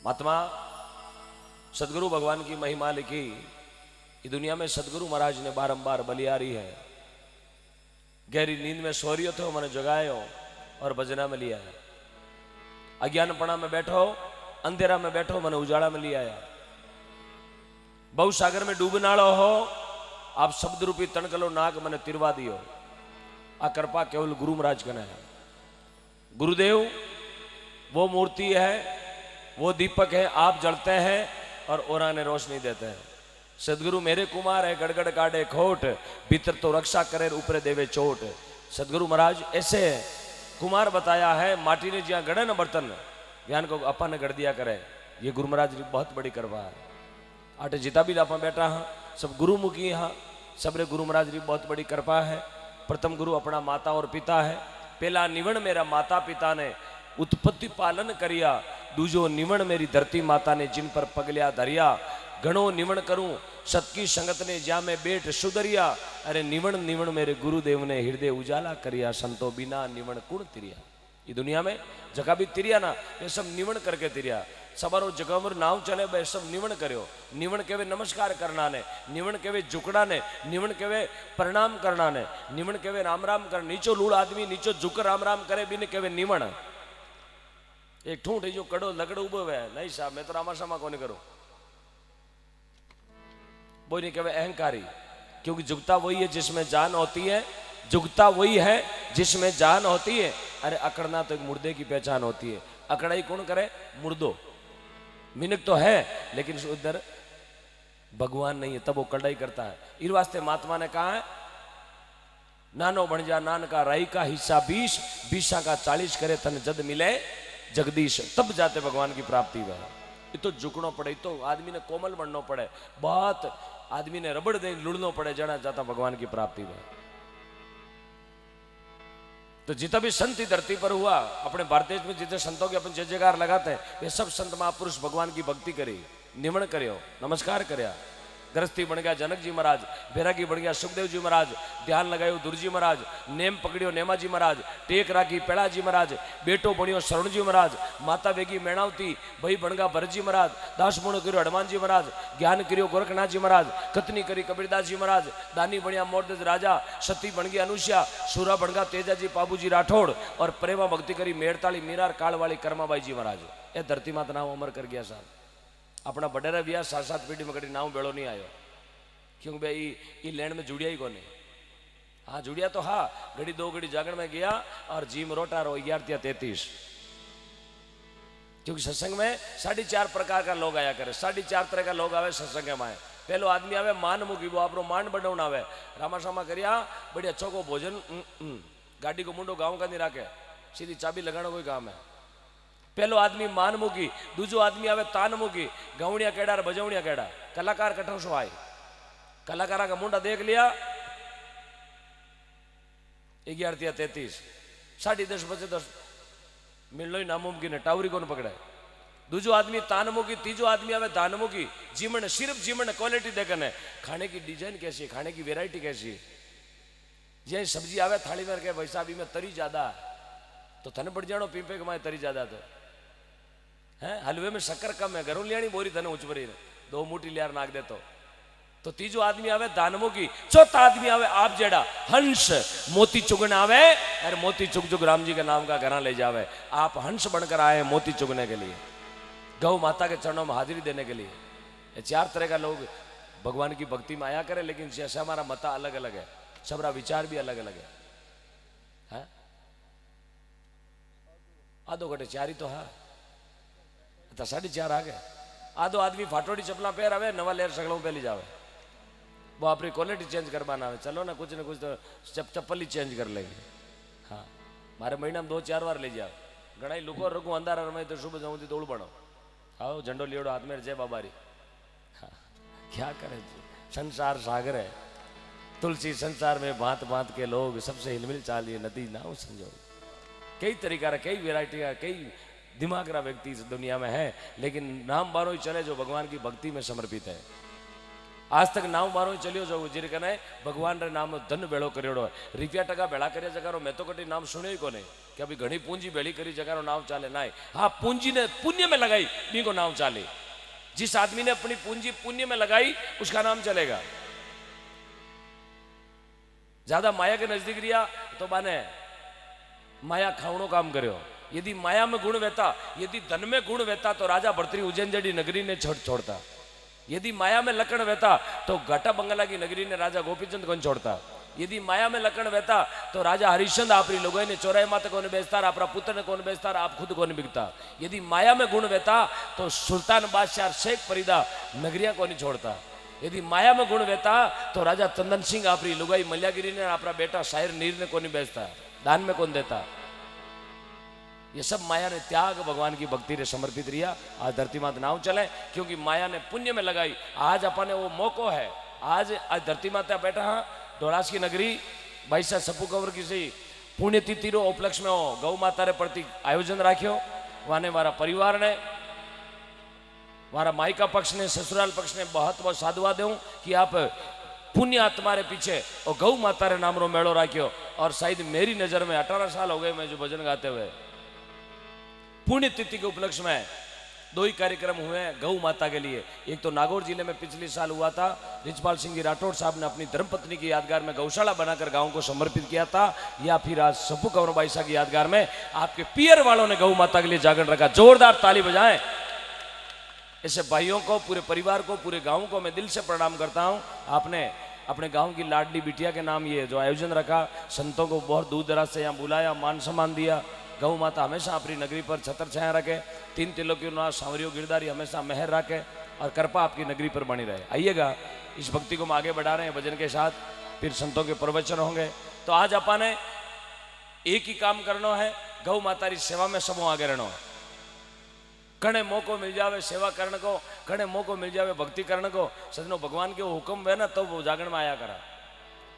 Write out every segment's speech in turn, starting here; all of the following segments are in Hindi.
महात्मा सदगुरु भगवान की महिमा लिखी। ये दुनिया में सदगुरु महाराज ने बारंबार बलियारी है। गहरी नींद में सो रही थे, मैंने जगायो और भजना में लिया। अज्ञानपणा में बैठो, अंधेरा में बैठो, मैंने उजाड़ा में लिया। बहु सागर में डूबनाड़ो हो, आप शब्द रूपी तणकलो नाग मैंने तिरवा दियो। आ कृपा केवल गुरु महाराज कने है। गुरुदेव वो मूर्ति है, वो दीपक है, आप जलते हैं और औरा ने रोशनी देते हैं। सदगुरु मेरे कुमार है, गड़गड़ काटे खोट, भीतर तो रक्षा करे ऊपर देवे चोट। सदगुरु महाराज ऐसे कुमार बताया है, माटी ने जहां गड़े न बर्तन, ज्ञान को अपा ने गड़ दिया करे। ये गुरु महाराज की बहुत बड़ी कृपा है। आटे जिता भी आप बैठा हाँ, सब गुरुमुखी हाँ, सबरे गुरु महाराज की बहुत बड़ी कृपा है। प्रथम गुरु अपना माता और पिता है। पहला निवण मेरा माता पिता ने उत्पत्ति पालन करिया, दूजो निवण मेरी धरती माता ने जिन पर पगलिया धरिया। घणो निवण करूं सतकी संगत ने ज्या में बेट सुधरिया। अरे निवण निवण मेरे गुरुदेव ने हृदय उजाला करिया, संतो बिना निवण कुण तिरिया। ये दुनिया में जगह भी तिरिया ना, ये सब निवण करके तिरिया। सवारो जगह में नाव चले भाई सब निवण करो। निवण केवे नमस्कार करना ने, निवण केवे झुकड़ा ने, निवण केवे प्रणाम करना ने, निवण केवे राम राम कर। नीचो लूड़ आदमी नीचो झुक राम राम करे बिन केवे निवण। एक ठूंठ जो कड़ो लगड़ो उबो है, नहीं साहब मैं तो रामाशामा को नहीं करूं, वो नहीं कहे अहंकारी। क्योंकि जुगता वही है जिसमें जान होती है, जुगता वही है जिसमें जान होती है। अरे अकड़ना तो एक मुर्दे की पहचान होती है। अकड़ाई कौन करे? मुर्दो। मिनक तो है लेकिन उधर भगवान नहीं है, तब वो कड़ाई करता है। इस वास्ते महात्मा ने कहा है, नानो बन जा नान का राई का हिस्सा 20, 20 का 40 करे तन जद मिले जगदीश। तब जाते भगवान की प्राप्ति वह। ये तो झुकनो पड़े, तो आदमी ने कोमल बनना पड़े, बहुत आदमी ने रबड़ दे लुड़नो पड़े, जना जाता भगवान की प्राप्ति में। तो जितना भी संत धरती पर हुआ, अपने भारत देश में जितने संतों के अपन जय जयकार लगाते हैं, वे सब संत महापुरुष भगवान की भक्ति करी, निमण करो, नमस्कार करया। गृहस्थी बन गया जनक जी महाराज, बैरागी बन गया सुखदेव जी महाराज, ध्यान लगायो दुर्जी महाराज, नेम पकड़ियो नेमा जी महाराज, टेक राखी पेड़ा जी महाराज, बेटो बनियो शरण जी महाराज, माता वेगी मेणावती, भाई बन गया भरत जी महाराज, दास मुण करियो हनुमान जी महाराज, ज्ञान करियो गोरखनाथ जी महाराज, कतनी करी कबीरदास जी महाराज, दानी बनिया मोरदज राजा, सती बन गई अनुष्या, सूरा बन गया तेजा जी बाबू जी राठौड़, और प्रेमा भक्ति करी मेड़ताली मीरार कालवाली कर्माबाई जी महाराज। ये धरती माता नाम अमर कर गया साहब। अपना बडेरा बिया 7-7 पीढ़ी में कभी नाव बेड़ो नहीं आयो, क्योंकि भाई ये लैंड में जुड़िया ही कोने। हाँ जुड़िया तो हाँ, घड़ी 2 घड़ी जागरण में गया और जीम रोटा रो 11-33। क्योंकि सत्संग में 4.5 प्रकार का लोग आया करे, 4.5 तरह का लोग आवे सत्संग में। पहलो आदमी आवे मान मुकी, वो आपरो मान बढ़ाना आवे, रामाशामा करिया बड़ी अच्छो को भोजन, गाड़ी को मुंडो गाँव का नहीं राखे, सीधी चाबी लगाना कोई काम है। पहलो आदमी मान मुकी, दूजो आदमी आवे तान मुकी, गावड़िया केड़ा और बजौड़िया केड़ा। कलाकार कठो सो आए, कलाकारा का मुंडा देख लिया 11-33, 10:30 बजे 10 मिलनो ही नामुमकिन है, टावरी कौन पकड़े। दूजो आदमी तान मुकी, तीजो आदमी आवे दान मुकी। जीमन सिर्फ जीमन क्वालिटी देखने, खाने की डिजाइन कैसी है, खाने की वेराइटी कैसी है। ये सब्जी आवे थाली में के भाई साहब में तरी ज्यादा तो थने पड़ जानो, पीपे के माए तरी ज्यादा तो है, हलवे में शक्कर कम है, घरों लियानी बोरी थने उच भरी 2 मूठी लियार नाक दे तो तीजो आदमी आवे दानमो की, चौथा आदमी आवे आप जेड़ा हंस मोती चुगने आवे, अरे मोती चुग चुग राम जी के नाम का घरा ले जावे। आप हंस बनकर आए मोती चुगने के लिए, गौ माता के चरणों में हाजिरी देने के लिए। ये 4 तरह का लोग भगवान की भक्ति में आया करे, लेकिन जैसे हमारा मता अलग अलग है, सबरा विचार भी अलग अलग है। आधो घटे 4 ही तो है, 4.5 आ गए। आधो आदमी फाटोड़ी चपला पैर आवे, नवा लेर सगलों पहली जावे, वो अपनी क्वालिटी चेंज करवाना है। चलो ना कुछ तो चप्पल ही चेंज कर लेंगे। हाँ मारे महीना में 2-4 बार ले जाओ, घड़ा लुको रखू अंधारा रमे तो सुबह जाऊँ दौड़ बनो, आओ झंडो लियोड़ो हाथ में जय बाबारी। हाँ क्या करे, संसार सागर है, तुलसी संसार में भांत भांत के लोग, सबसे हिलमिल चालिए नदी नाव संजोग। कई तरीका कई वेराइटी का कई दिमाग का व्यक्ति इस दुनिया में है, लेकिन नाम बारो ही चले जो भगवान की भक्ति में समर्पित है। आज तक नाम बारो ही चलियो जो जिनकने भगवान रे नाम धन बेड़ो करियोड़ो है। 1 टका भेड़ा करिया जगह मैं तो कटी नाम सुने ही को नहीं। कि अभी घनी पूंजी भेली करी जगह नाव चाले ना। हाँ, पूंजी ने पुण्य में लगाई नी को नाव चाले। जिस आदमी ने अपनी पूंजी पुण्य में लगाई उसका नाम चलेगा। ज्यादा माया के नजदीक रिया तो माने माया खावणो काम करो। यदि माया में गुण वेता, यदि धन में गुण वेता तो राजा भर्तृहरि उज्जैन जड़ी नगरी ने छोड़ता। यदि माया में लकड़ वेता तो घाटा बंगला की नगरी ने राजा गोपीचंद कौन छोड़ता। यदि माया में लकड़ वेता तो राजा हरिश्चंद्र आपरी लोगों ने चौराहे माते कौन बेचता, अपना पुत्र ने कौन बेचता, आप खुद कौन बिकता। यदि माया में गुण वेता तो सुल्तान बादशाह शेख फरीदा नगरिया कौन छोड़ता। यदि माया में गुण वेता तो राजा चंदन सिंह आपरी लुगाई मल्यागिरी ने अपना बेटा शायर नीर ने कौन बेचता, दान में कौन देता। ये सब माया ने त्याग भगवान की भक्ति ने समर्पित रिया। आज धरती माता नाव चले क्योंकि माया ने पुण्य में लगाई। आज अपने वो मौको है। आज धरती माता बैठा हाँ ढोलास की नगरी भाई साहब सप्पू कंवर की सही पुण्यतिथि रो उपलक्ष्य में हो गौ माता रे प्रति आयोजन राख्यो। वाने मारा परिवार ने मारा मायका पक्ष ने ससुराल पक्ष ने बहुत बहुत साधुवाद दूं कि आप पुण्य आत्मा रे पीछे और गौ माता रे नाम रो मेड़ो राख्यो। और शायद मेरी नजर में 18 साल हो गए मैं जो भजन गाते हुए। पुण्यतिथि के उपलक्ष्य में 2 ही कार्यक्रम हुए हैं गौ माता के लिए। एक तो नागौर जिले में पिछले साल हुआ था, रिचपाल सिंह जी राठौड़ साहब ने अपनी धर्मपत्नी की यादगार में गौशाला बनाकर गांव को समर्पित किया था। या फिर आज सप्पू कंवर बाई साहब की यादगार में आपके पियर वालों ने गौ माता के लिए जागरण रखा। जोरदार ताली बजाएं। ऐसे भाइयों को, पूरे परिवार को, पूरे गांव को मैं दिल से प्रणाम करता हूं। आपने अपने गांव की लाडली बिटिया के नाम ये जो आयोजन रखा, संतों को बहुत दूर दराज से यहाँ बुलाया, मान सम्मान दिया। गौ माता हमेशा अपनी नगरी पर छतर छाया रखे, 3 तिलोकियों ना सांवरियों गिरधारी हमेशा मेहर रखे और कृपा आपकी नगरी पर बनी रहे। आइएगा, इस भक्ति को हम आगे बढ़ा रहे हैं भजन के साथ, फिर संतों के प्रवचन होंगे। तो आज अपन ने एक ही काम करना है, गौ माता की सेवा में सबों आगे रहना है। कणे मौको मिल जावे सेवा करने को, कणे मौको मिल जावे भक्ति करने को। सजनो भगवान के वो हुक्म है ना तब वो जागरण में आया करा।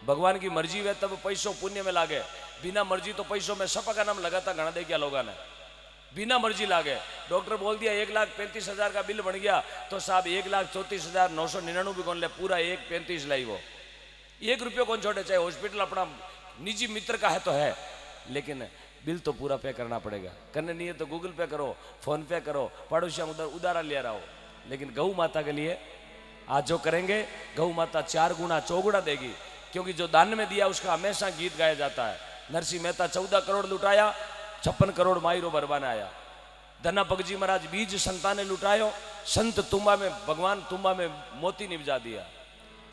भगवान की मर्जी है तब पैसों पुण्य में लागे। बिना मर्जी तो पैसों में सपा का नाम लगाता गणा दे क्या लोगों ने। बिना मर्जी लागे। डॉक्टर बोल दिया 1,35,000 का बिल बन गया तो साहब 1,34,999 भी कौन ले, पूरा 1,35 लाई वो। 1 रुपये कौन छोड़े, चाहे हॉस्पिटल अपना निजी मित्र का है तो है, लेकिन बिल तो पूरा पे करना पड़ेगा। करने नहीं है तो गूगल पे करो, फोन पे करो, पड़ोसियों उधर उधारा ले रहा हो। लेकिन गौ माता के लिए आज जो करेंगे गौ माता 4 गुना चौगुना देगी। क्योंकि जो दान में दिया उसका हमेशा गीत गाया जाता है। नरसिंह मेहता 14 करोड़ लुटाया, 56 करोड़ माईरो बरबान आया। धना पगजी महाराज बीज संतान ने लुटायो, संत तुम्बा में भगवान तुम्बा में मोती निपजा दिया।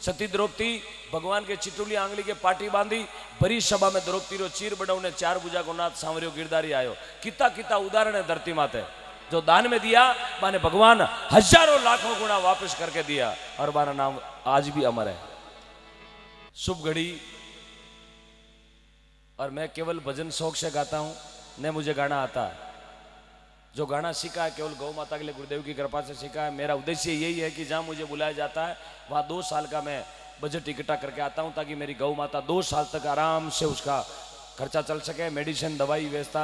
सती द्रौपदी भगवान के चिटुली आंगली के पाटी बांधी, बड़ी सभा में द्रौपदी रो चीर बड़ाऊ ने 4 भुजा को नाथ सांवरियो गिरधारी आयो। किता किता उदाहरण है धरती माते। जो दान में दिया माने भगवान हजारों लाखों गुना वापस करके दिया और मारा नाम आज भी अमर है। शुभ घड़ी। और मैं केवल भजन शौक से गाता हूं, न मुझे गाना आता है। जो गाना सीखा है केवल गौ माता के लिए गुरुदेव की कृपा से सीखा है। मेरा उद्देश्य यही है कि जहां मुझे बुलाया जाता है वहां 2 साल का मैं बजट इकट्ठा करके आता हूं ताकि मेरी गौ माता 2 साल तक आराम से उसका खर्चा चल सके। मेडिसिन, दवाई व्यवस्था,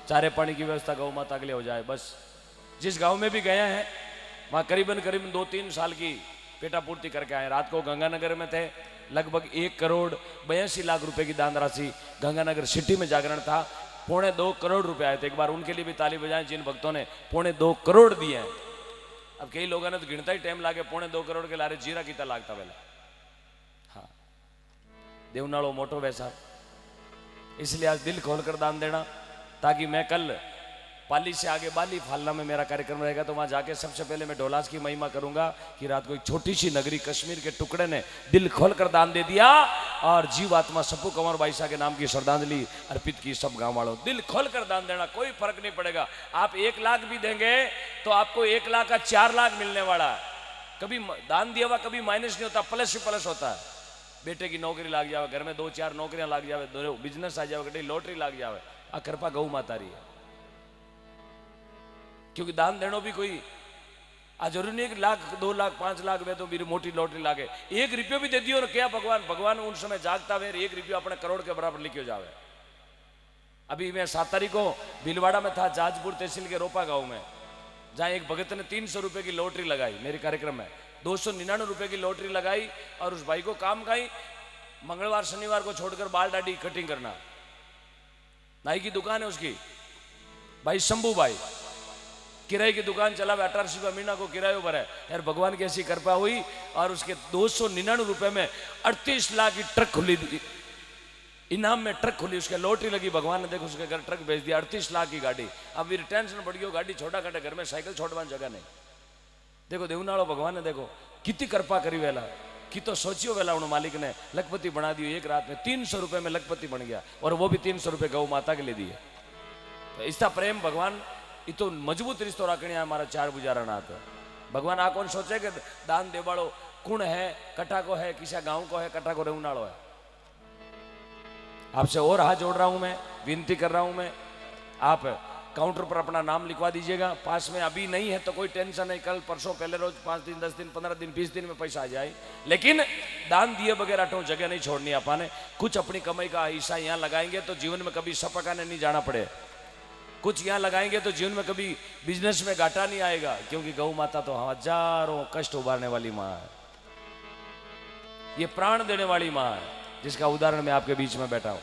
चारे पानी की व्यवस्था गौ माता के लिए हो जाए। बस जिस गाँव में भी गए हैं वहाँ करीबन 2-3 साल की पेटा पूर्ति करके आए। रात को गंगानगर में थे, लगभग 1,82,00,000 रुपए की दान राशि। गंगानगर सिटी में जागरण था, 2.25 करोड़ रुपए आए थे। एक बार उनके लिए भी ताली बजाएं जिन भक्तों ने 2.25 करोड़ दिए हैं। अब कई लोगों ने तो गिनता ही टाइम लागे, 2.25 करोड़ के लारे जीरा कितना लागता पहले। हाँ, देवनाड़ो मोटो वैसा। इसलिए आज दिल खोलकर दान देना ताकि मैं कल पाली से आगे बाली फालना में मेरा कार्यक्रम रहेगा तो वहां जाके सबसे पहले मैं ढोलास की महिमा करूंगा कि रात को एक छोटी सी नगरी कश्मीर के टुकड़े ने दिल खोलकर दान दे दिया और जीव आत्मा सप्पू कंवर बाई साहब के नाम की श्रद्धांजलि अर्पित की। सब गांव वालों दिल खोलकर दान देना, कोई फर्क नहीं पड़ेगा। आप 1 लाख भी देंगे तो आपको 1 लाख का 4 लाख मिलने वाला है। कभी दान दिया हुआ कभी माइनस नहीं होता, प्लस ही प्लस होता है। बेटे की नौकरी लाग जावे, घर में 2-4 नौकरियां लाग जावे, बिजनेस आ जावे, कहीं लॉटरी लाग जावे, आ कृपा गौ माता रही है। क्योंकि दान देनो भी कोई आ जरूरी नहीं 1 लाख 2 लाख 5 लाख वे तो मेरी मोटी लॉटरी लागे। 1 रुपये भी दे दियो क्या भगवान उन समय जागता वे 1 रुपया अपने करोड़ के बराबर लिखियो जावे। अभी मैं 7 तारीख को भीलवाड़ा में था, जाजपुर तहसील के रोपा गांव में, जहां एक भगत ने 300 रुपए की लॉटरी लगाई। मेरे कार्यक्रम में 299 रुपए की लॉटरी लगाई और उस भाई को काम का ही मंगलवार शनिवार को छोड़कर बाल दाढ़ी कटिंग करना, नाई की दुकान है उसकी, भाई शंभू भाई किराए की दुकान चला हुआ, 1800 रुपया महीना को किराया भरा है। यार भगवान की ऐसी कृपा हुई और उसके 299 रुपए में 38 लाख की ट्रक खुली, इनाम में ट्रक खुली, उसके लॉटरी लगी, भगवान ने देखो उसके घर ट्रक भेज दिया, 38 लाख की गाड़ी। अब मेरी टेंशन बढ़ गई, गाड़ी छोटा काटे, घर में साइकिल छोड़वाने जगह नहीं। देखो देवनाड़ो भगवान ने देखो कितनी कृपा करी वेला, कि तो सोचियो वेला उन मालिक ने लखपति बना दियो, एक रात में 300 रुपए में लखपति बन गया, और वो भी 300 रुपए गौ माता के लिए दिए। तो इसका प्रेम भगवान ये तो मजबूत रिश्तो रखने हमारा 4 बुझारा नाथ। भगवान आ कौन सोचे कि दान देवाड़ो कुण है, कटा को है, किसा गांव को है, कटा को रेवनाड़ो है। आपसे और हाथ जोड़ रहा हूं मैं, विनती कर रहा हूं मैं, आप काउंटर पर अपना नाम लिखवा दीजिएगा। पास में अभी नहीं है तो कोई टेंशन नहीं, कल परसों पहले रोज 5 दिन 10 दिन 15 दिन 20 दिन में पैसा आ जाए, लेकिन दान दिए बगैर अटो जगह नहीं छोड़नी अपाने। कुछ अपनी कमाई का हिस्सा यहाँ लगाएंगे तो जीवन में कभी सपकाने नहीं जाना पड़े, कुछ यहाँ लगाएंगे तो जीवन में कभी बिजनेस में घाटा नहीं आएगा, क्योंकि गौ माता तो हजारों कष्ट उबारने वाली माँ है, ये प्राण देने वाली माँ है, जिसका उदाहरण मैं आपके बीच में बैठा हूं।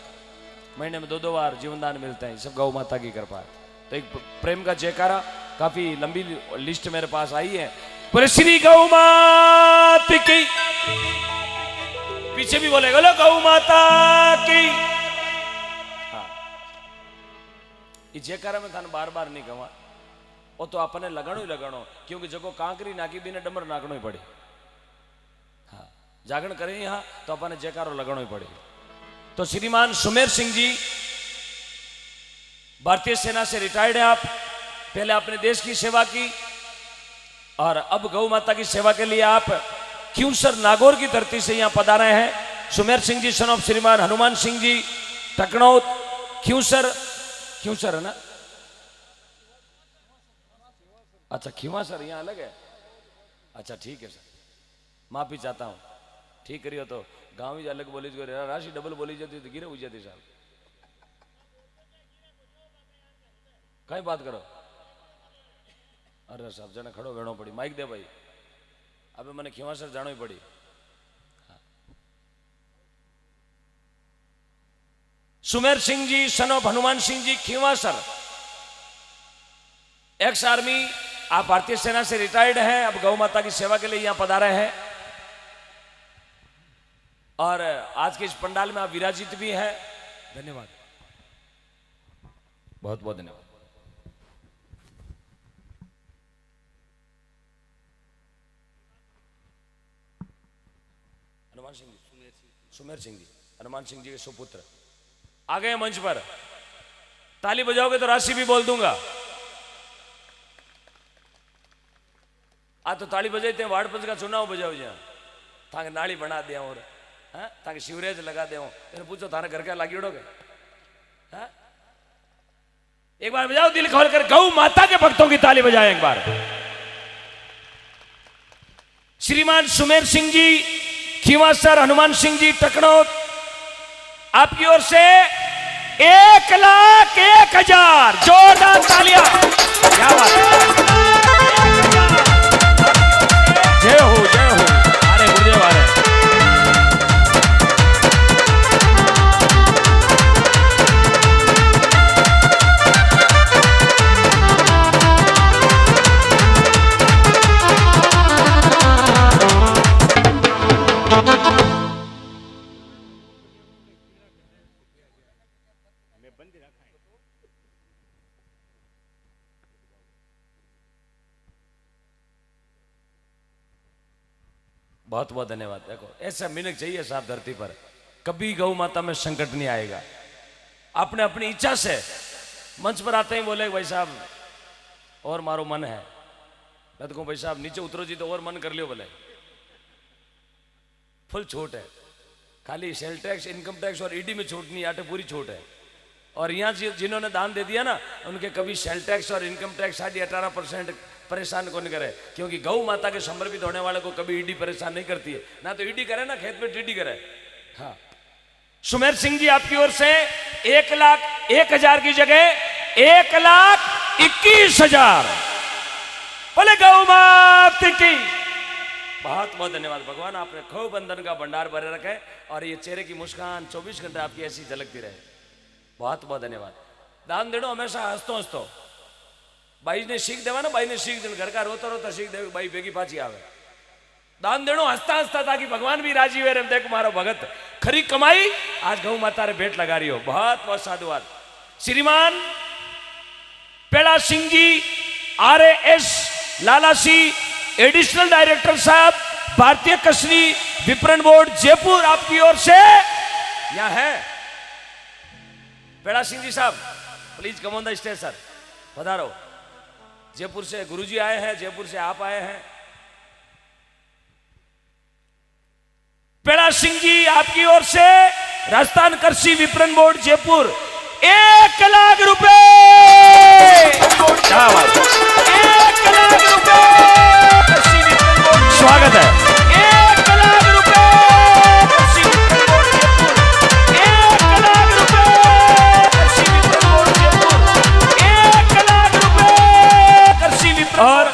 महीने में 2-2 बार जीवनदान मिलते हैं, सब गौ माता की कृपा है। तो एक प्रेम का जयकारा, काफी लंबी लिस्ट मेरे पास आई है। पर श्री गौ माता की, पीछे भी बोले बोलो गौ माता की। हाँ, ये जयकारा में थाने बार बार नहीं कहवा, वो तो अपने लगाणो ही लगाणो, क्योंकि जगो कांकरी नाकी बिना डमर नाकनो ही पड़े। हाँ, जागरण करें यहां तो अपने जयकारो लगाणो ही पड़े। तो श्रीमान सुमेर सिंह जी भारतीय सेना से रिटायर्ड है आप, पहले आपने देश की सेवा की और अब गौ माता की सेवा के लिए आप क्यूसर नागौर की धरती से यहां पधारे हैं। सुमेर सिंह जी सन ऑफ श्रीमान हनुमान सिंह जी टकनौत क्यूसर, क्यूसर है ना, अच्छा खीवा सर यहां अलग है, अच्छा ठीक है सर, माफी चाहता हूं, ठीक करियो तो गांव ही अलग बोली राशि डबल बोली जाती तो गिरे हो जाती साहब, कई बात करो। अरे साहब जने खड़ो वेणो पड़ी, माइक दे भाई, अबे मैंने खीवासर जानो ही पड़ी। हाँ। Sumer Singh ji son of Hanuman Singh ji Khivasar, ex army, आप भारतीय सेना से रिटायर्ड हैं, अब गौ माता की सेवा के लिए यहां पधारे हैं और आज के इस पंडाल में आप विराजित भी हैं। धन्यवाद, बहुत बहुत धन्यवाद। हनुमान सिंह जी, सुमेर सिंह जी, हनुमान सिंह जी के सुपुत्र आ गए मंच पर। ताली बजाओगे तो राशि भी बोल दूंगा। आज तो ताली बजाते हैं, वार्ड पंच का चुनाव बजाओ जहाँ, ताकि नाली बना दिया और ताकि शिवरेज लगा दे। पूछो थारा घर क्या लागी उड़ोगे? एक बार बजाओ दिल खोल कर, गौ माता के भक्तों की ताली बजाएं एक बार। श्रीमान सुमेर सिंह जी खीवासर, हनुमान सिंह जी टकनौत, आपकी ओर से 1,01,000 जोरदार तालियां। क्या बात है, जय हो जय हो। अरे गुरुदेव आ रहे। बहुत बहुत धन्यवाद। देखो ऐसा मिनक चाहिए साहब धरती पर, कभी गौ माता में संकट नहीं आएगा। आपने अपनी इच्छा से मंच पर आते ही बोले भाई साहब और मारो मन है, मैं तो कहूँ भाई साहब नीचे उतरो जी तो और मन कर लियो, बोले फुल छूट है, खाली सेल टैक्स, इनकम टैक्स और ईडी में छूट नहीं, आटे पूरी छूट है। और यहाँ जिन्होंने दान दे दिया ना, उनके कभी सेल टैक्स और इनकम टैक्स 18% परेशान कौन करे, क्योंकि गौ माता के समर्पित होने वाले को कभी ईडी परेशान नहीं करती है, ना तो ईडी करे ना खेत में टीडी करे। हाँ, सुमेर सिंह जी आपकी ओर से 1,01,000 की जगह 1,21,000। बोले गौ माता की बहुत बहुत धन्यवाद। भगवान आपने खूब बंधन का भंडार भरे रखे और ये चेहरे की मुस्कान 24 घंटे आपकी ऐसी झलकती रहे। बहुत बहुत धन्यवाद। દાન દેણો હંમેશા હસતો હસતો બાઈને શીખ દેવાના, બાઈને શીખ દે, ઘર કા રોતા રોતા શીખ દે, બાઈ ભેગી પાછી આવે. દાન દેણો હસતા હસતા તાकि भगवान भी राजी हुए. देख मारो भगत खरी कमाई आज गौ माता रे भेंट लगा रही हो. बहुत बहुत साधुवाद. श्रीमान पेड़ा Singh ji RAS लालासी additional director साहब भारतीय कसरी विपणन बोर्ड जयपुर आपकी ओर से यहाँ है. पेड़ा सिंह जी साहब please come on the stage sir. पधारो. जयपुर से गुरुजी आए हैं, जयपुर से आप आए हैं. पेड़ा सिंह जी आपकी ओर से राजस्थान कृषि विपणन बोर्ड जयपुर 1 लाख रुपए. 1 लाख रुपए कृषि विपणन बोर्ड स्वागत है. 1 लाख रुपए कृषि विपणन बोर्ड जयपुर. 1 लाख रुपए कृषि विपणन बोर्ड जयपुर. 1 लाख रुपए कृषि विपणन और